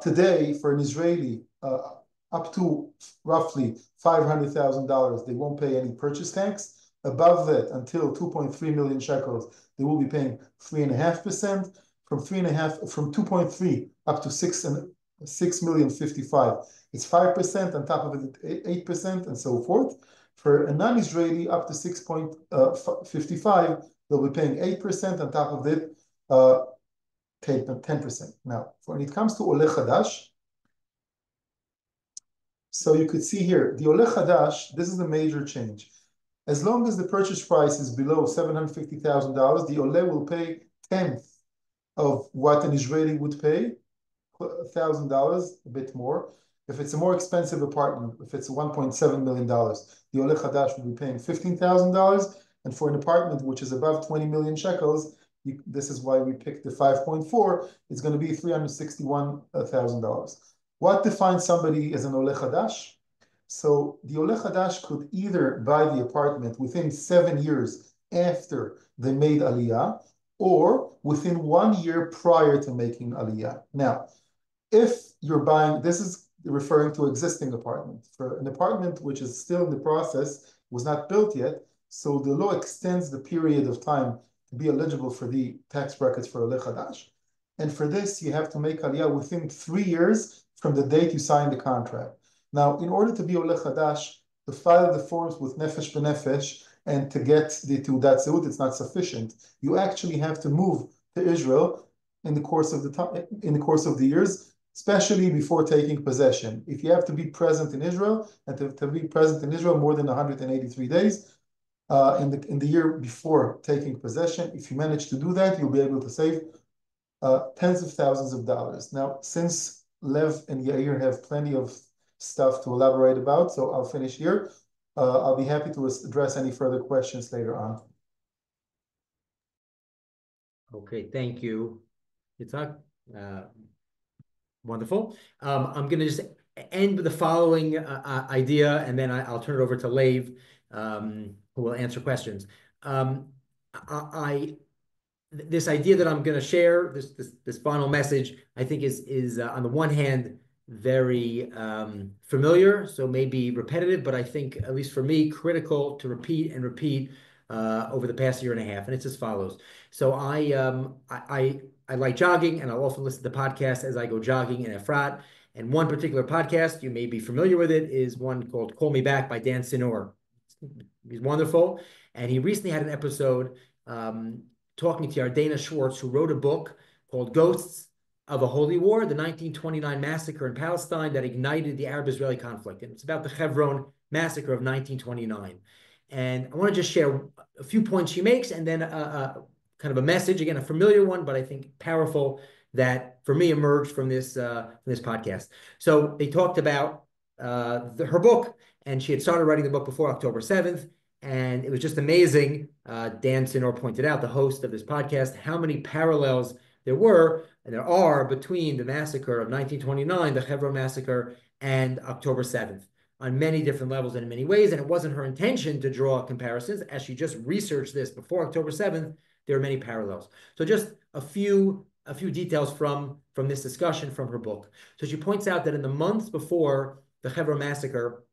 Speaker 3: Today, for an Israeli, up to roughly $500,000, they won't pay any purchase tax. Above that, until 2.3 million shekels, they will be paying 3.5%. From 2.3 up to 6,055,000, it's 5%. On top of it, 8%, and so forth. For a non-Israeli, up to 6.55, they'll be paying 8%. On top of it, 10%. Now, when it comes to Oleh Chadash, so you could see here, the Oleh Chadash, this is a major change. As long as the purchase price is below $750,000, the Oleh will pay 1/10 of what an Israeli would pay, $1,000, a bit more. If it's a more expensive apartment, if it's $1.7 million, the Oleh Chadash will be paying $15,000. And for an apartment which is above 20 million shekels, this is why we picked the 5.4, it's going to be $361,000. What defines somebody as an Oleh Chadash? So the Oleh Chadash could either buy the apartment within 7 years after they made Aliyah, or within 1 year prior to making Aliyah. Now, if you're buying, this is referring to existing apartment. For an apartment which is still in the process, was not built yet, so the law extends the period of time to be eligible for the tax brackets for Oleh Chadash. And for this, you have to make Aliyah within 3 years from the date you sign the contract. Now, in order to be Oleh Chadash, to file the forms with Nefesh B'Nefesh and to get the Teudat Zehut, it's not sufficient. You actually have to move to Israel in the course of the years, especially before taking possession. If you have to be present in Israel, and to be present in Israel more than 183 days, in the year before taking possession, if you manage to do that, you'll be able to save tens of thousands of dollars. Now, since Lev and Yair have plenty of stuff to elaborate about, so I'll finish here. I'll be happy to address any further questions later on.
Speaker 2: Okay, thank you, Yitzhak. Wonderful. I'm going to just end with the following idea, and then I'll turn it over to Lev, who will answer questions. This idea that I'm going to share, this final message, I think is on the one hand very familiar, so maybe repetitive, but I think, at least for me, critical to repeat and repeat over the past year and a half. And it's as follows. So I like jogging, and I'll often listen to podcasts as I go jogging in Efrat. And one particular podcast, you may be familiar with it, is one called Call Me Back by Dan Sinor. He's wonderful. And he recently had an episode talking to Yardena Schwartz, who wrote a book called Ghosts of a Holy War, the 1929 massacre in Palestine that ignited the Arab-Israeli conflict. And it's about the Hebron massacre of 1929. And I want to just share a few points she makes, and then kind of a message, again, a familiar one, but I think powerful, that for me emerged from this podcast. So they talked about her book, and she had started writing the book before October 7th. And it was just amazing. Dan Sinor pointed out, the host of this podcast, how many parallels there were, and there are, between the massacre of 1929, the Hebron massacre, and October 7th, on many different levels and in many ways. And it wasn't her intention to draw comparisons. As she just researched this before October 7th, there are many parallels. So just a few details from this discussion from her book. So she points out that in the months before the Hebron massacre,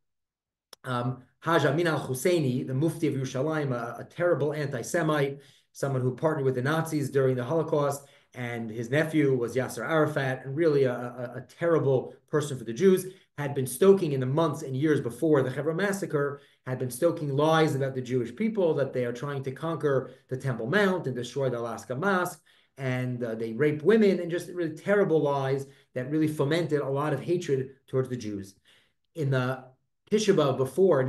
Speaker 2: Haj Amin al-Husseini, the Mufti of Yerushalayim, a terrible anti-Semite, someone who partnered with the Nazis during the Holocaust, and his nephew was Yasser Arafat, and really a terrible person for the Jews, had been stoking in the months and years before the Hebron massacre, had been stoking lies about the Jewish people, that they are trying to conquer the Temple Mount and destroy the Alaska Mosque, and they rape women, and just really terrible lies that really fomented a lot of hatred towards the Jews. In the Tisha B'Av before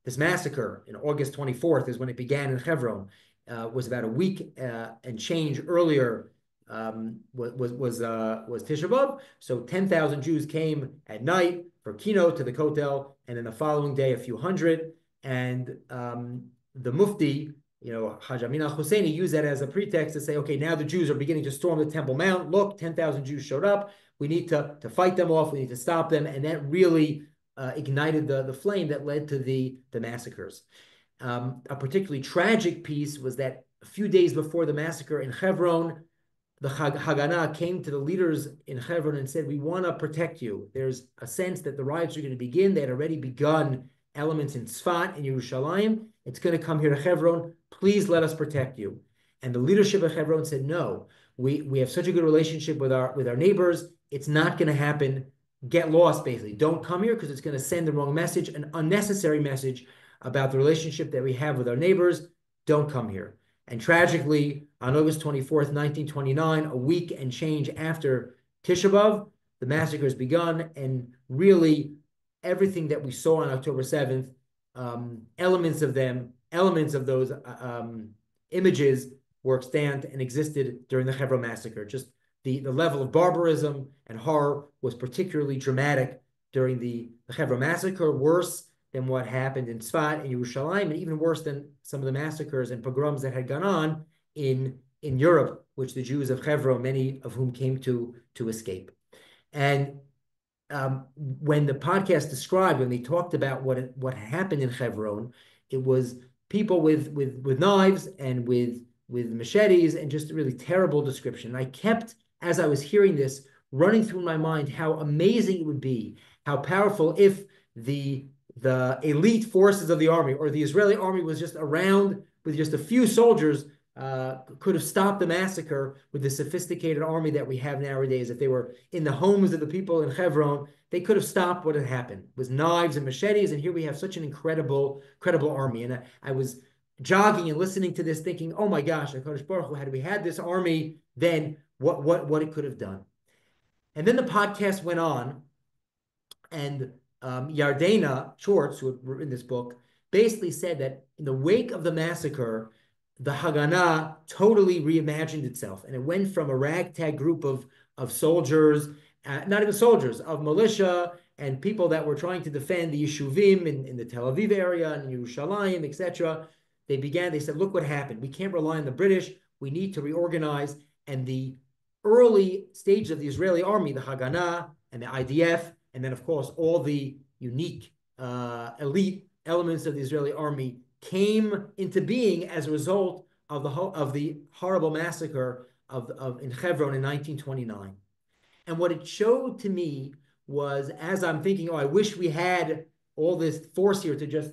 Speaker 2: this massacre, in August 24th is when it began in Hebron, was about a week and change earlier, was Tisha B'Av. So 10,000 Jews came at night for keynote to the Kotel, and then the following day a few hundred. And the Mufti, Haj Amin al-Husseini, used that as a pretext to say, okay, now the Jews are beginning to storm the Temple Mount. Look, 10,000 Jews showed up. We need to fight them off. We need to stop them. And that really ignited the flame that led to the massacres. A particularly tragic piece was that a few days before the massacre in Hebron, the Haganah came to the leaders in Hebron and said, we want to protect you. There's a sense that the riots are going to begin. They had already begun, elements in Tzfat, in Yerushalayim. It's going to come here to Hebron. Please let us protect you. And the leadership of Hebron said, no, we have such a good relationship with our neighbors. It's not going to happen. Get lost, basically. Don't come here because it's going to send the wrong message, an unnecessary message about the relationship that we have with our neighbors. Don't come here. And tragically, on August 24th, 1929, a week and change after Tisha B'Av, the massacre has begun, and really everything that we saw on October 7th, elements of those images were extant and existed during the Hebron massacre. Just the level of barbarism and horror was particularly dramatic during the Hebron massacre, worse than what happened in Tzfat and Yerushalayim, and even worse than some of the massacres and pogroms that had gone on in Europe, which the Jews of Hebron, many of whom came to escape. And when the podcast described, when they talked about what happened in Hebron, it was people with knives and with machetes, and just a really terrible description. And I kept, as I was hearing this, running through my mind how amazing it would be, how powerful if the elite forces of the army, or the Israeli army, was just around with just a few soldiers, could have stopped the massacre with the sophisticated army that we have nowadays. If they were in the homes of the people in Hebron, they could have stopped what had happened with knives and machetes. And here we have such an incredible army. And I was jogging and listening to this, thinking, "Oh my gosh, HaKadosh Baruch Hu, had we had this army, then what it could have done." And then the podcast went on, and Yardena Schwartz, who had written this book, basically said that in the wake of the massacre, the Haganah totally reimagined itself, and it went from a ragtag group of soldiers, not even soldiers, of militia and people that were trying to defend the Yeshuvim in the Tel Aviv area and Yerushalayim, etc. They said, look what happened. We can't rely on the British. We need to reorganize. And the early stages of the Israeli army, the Haganah and the IDF, and then, of course, all the unique elite elements of the Israeli army came into being as a result of the horrible massacre in Hebron in 1929. And what it showed to me was, as I'm thinking, I wish we had all this force here to just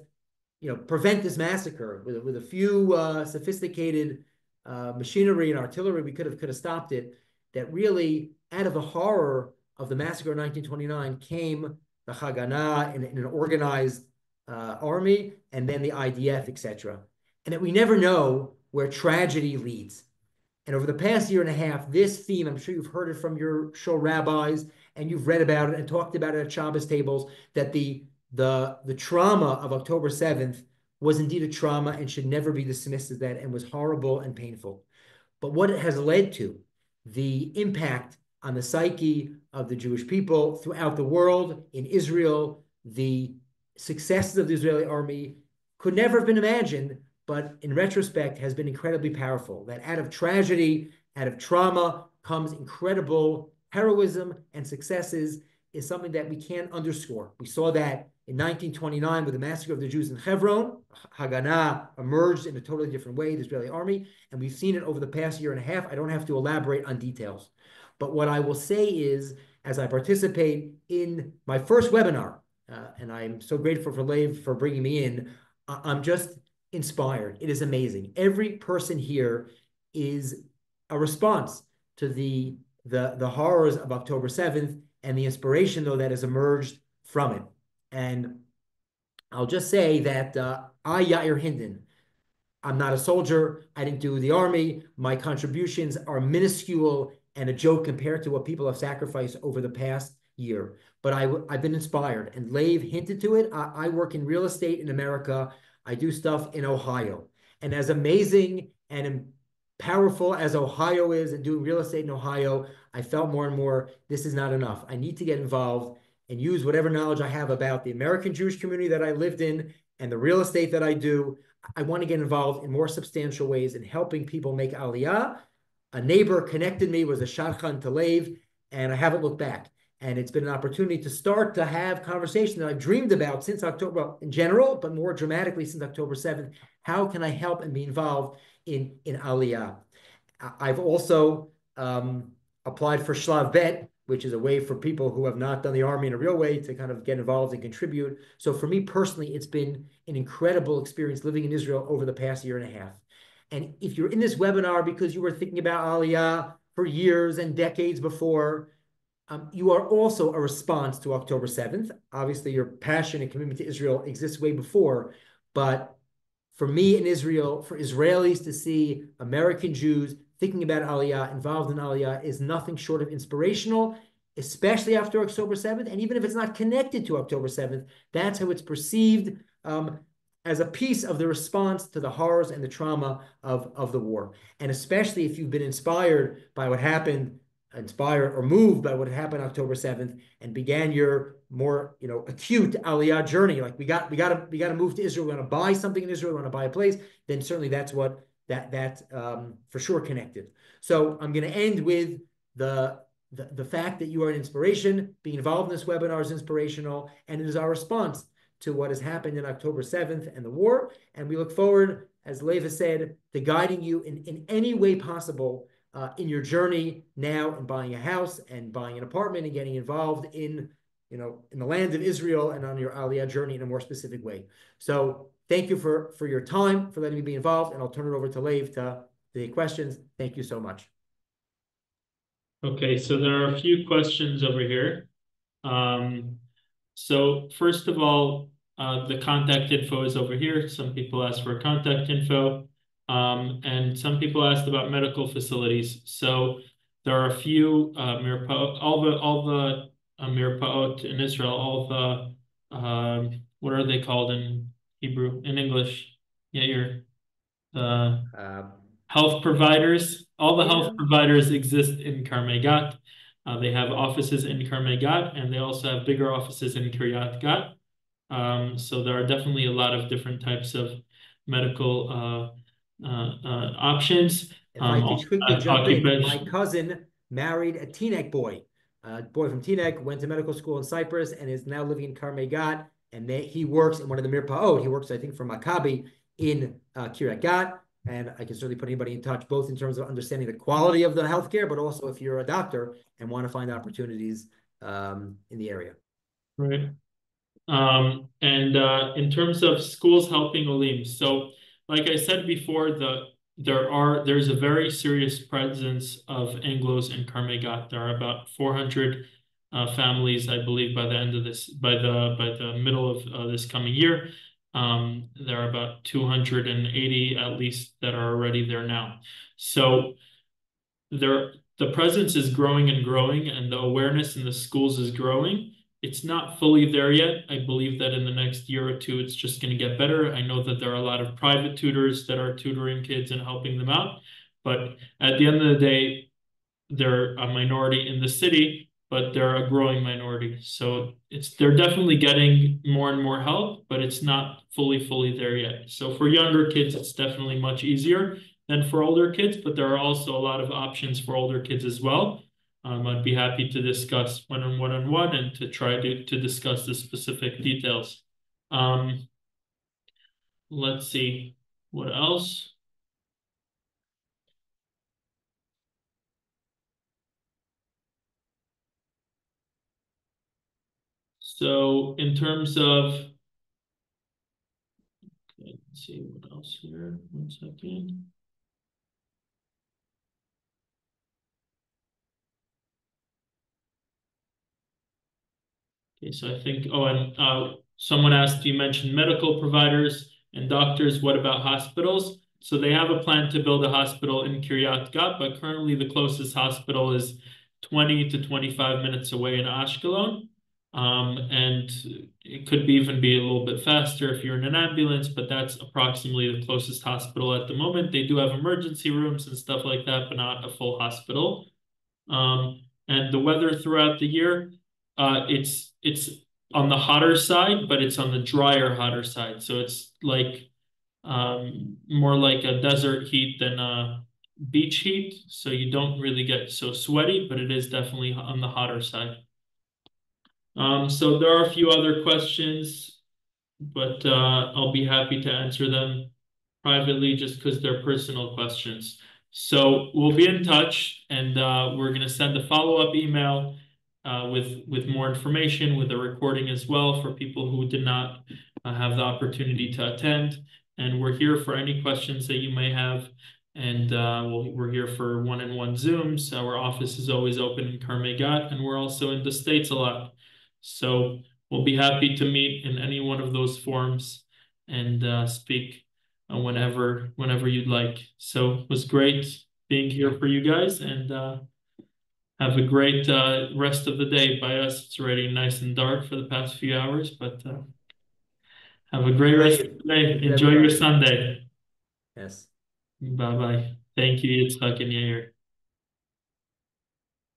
Speaker 2: prevent this massacre with a few sophisticated machinery and artillery, we could have stopped it. That really, out of the horror of the massacre of 1929 came the Haganah in an organized army, and then the IDF, etc. And that we never know where tragedy leads. And over the past year and a half, this theme, I'm sure you've heard it from your show rabbis, and you've read about it and talked about it at Shabbos tables, that the trauma of October 7th was indeed a trauma and should never be dismissed as that, and was horrible and painful. But what it has led to, the impact on the psyche of the Jewish people throughout the world, in Israel, the successes of the Israeli army could never have been imagined, but in retrospect has been incredibly powerful. That out of tragedy, out of trauma, comes incredible heroism and successes, is something that we can't underscore. We saw that in 1929 with the massacre of the Jews in Hebron. Haganah emerged in a totally different way, the Israeli army, and we've seen it over the past year and a half. I don't have to elaborate on details. But what I will say is, as I participate in my first webinar, and I'm so grateful for Lev for bringing me in, I'm just inspired. It is amazing. Every person here is a response to the horrors of October 7th and the inspiration, though, that has emerged from it. And I'll just say that I, Yair Hinden, I'm not a soldier. I didn't do the army. My contributions are minuscule and a joke compared to what people have sacrificed over the past year. But I've been inspired, and Lave hinted to it. I work in real estate in America. I do stuff in Ohio. And as amazing and powerful as Ohio is and doing real estate in Ohio, I felt more and more this is not enough. I need to get involved and use whatever knowledge I have about the American Jewish community that I lived in and the real estate that I do. I want to get involved in more substantial ways in helping people make aliyah. A neighbor connected me, was a shadchan to Lev, and I haven't looked back. And it's been an opportunity to start to have conversation that I've dreamed about since October, well, in general, but more dramatically since October 7th. How can I help and be involved in aliyah? I've also applied for Shlav Bet, which is a way for people who have not done the army in a real way to kind of get involved and contribute. So for me personally, it's been an incredible experience living in Israel over the past year and a half. And if you're in this webinar because you were thinking about Aliyah for years and decades before, you are also a response to October 7th. Obviously, your passion and commitment to Israel exists way before, but for me in Israel, for Israelis to see American Jews thinking about Aliyah, involved in Aliyah, is nothing short of inspirational, especially after October 7th. And even if it's not connected to October 7th, that's how it's perceived as a piece of the response to the horrors and the trauma of the war. And especially if you've been inspired by what happened, inspired or moved by what happened October 7th and began your more acute aliyah journey, like we got to move to Israel, we want to buy something in Israel, we want to buy a place, then certainly that's what that for sure connected. So I'm going to end with the fact that you are an inspiration. Being involved in this webinar is inspirational, and it is our response to what has happened in October 7th and the war. And we look forward, as Leva said, to guiding you in any way possible in your journey now in buying a house and buying an apartment and getting involved in the land of Israel and on your Aliyah journey in a more specific way. So thank you for your time, for letting me be involved, and I'll turn it over to Lev to the questions. Thank you so much.
Speaker 1: Okay, so there are a few questions over here. So first of all, the contact info is over here. Some people asked for contact info, and some people asked about medical facilities. So there are a few mirpaot, all the mirpaot in Israel, all the what are they called in Hebrew, in English? Yeah, health providers. All the health providers exist in Carmei Gat. They have offices in Carmei Gat, and they also have bigger offices in Kiryat Gat. So there are definitely a lot of different types of medical options.
Speaker 2: If I could quickly jump in, my
Speaker 1: Occupation.
Speaker 2: cousin married a Teaneck boy. A boy from Teaneck, went to medical school in Cyprus and is now living in Carmei Gat. And he works in one of the Mirpaot. He works, I think, for Maccabi in Kiryat Gat. And I can certainly put anybody in touch, both in terms of understanding the quality of the healthcare, but also if you're a doctor and want to find opportunities in the area.
Speaker 1: Right. And in terms of schools helping Olim, so like I said before, there's a very serious presence of Anglos in Carmei Gat. There are about 400 families, I believe, by the end of this, by the middle of this coming year. There are about 280 at least that are already there now. So the presence is growing and growing, and the awareness in the schools is growing. It's not fully there yet. I believe that in the next year or two, it's just going to get better. I know that there are a lot of private tutors that are tutoring kids and helping them out. But at the end of the day, they're a minority in the city, but they're a growing minority. So they're definitely getting more and more help, but it's not fully there yet. So for younger kids, it's definitely much easier than for older kids, but there are also a lot of options for older kids as well. I'd be happy to discuss one-on-one and to try to discuss the specific details. Let's see, what else? So in terms of Let's see what else here. 1 second. Okay, so I think, oh, and someone asked, you mentioned medical providers and doctors. What about hospitals? So they have a plan to build a hospital in Kiryat Gat, but currently the closest hospital is 20 to 25 minutes away in Ashkelon. And it could even be a little bit faster if you're in an ambulance, but that's approximately the closest hospital at the moment. They do have emergency rooms and stuff like that, but not a full hospital. And the weather throughout the year, it's on the hotter side, but it's on the drier, hotter side. So it's like more like a desert heat than a beach heat. So you don't really get so sweaty, but it is definitely on the hotter side. So there are a few other questions, but I'll be happy to answer them privately just because they're personal questions. So we'll be in touch, and we're going to send a follow-up email with more information, with a recording as well for people who did not have the opportunity to attend. And we're here for any questions that you may have. And we're here for one-on-one Zooms. Our office is always open in Carmei Gat, and we're also in the States a lot. So we'll be happy to meet in any one of those forums and speak whenever you'd like. So it was great being here for you guys, and have a great rest of the day. By us, it's already nice and dark for the past few hours, but have a great rest of
Speaker 2: Great.
Speaker 1: the day.
Speaker 2: Thank you,
Speaker 1: Enjoy your
Speaker 2: everybody.
Speaker 1: Sunday.
Speaker 2: Yes.
Speaker 1: Bye bye. Thank you, Yitzhak and Yair.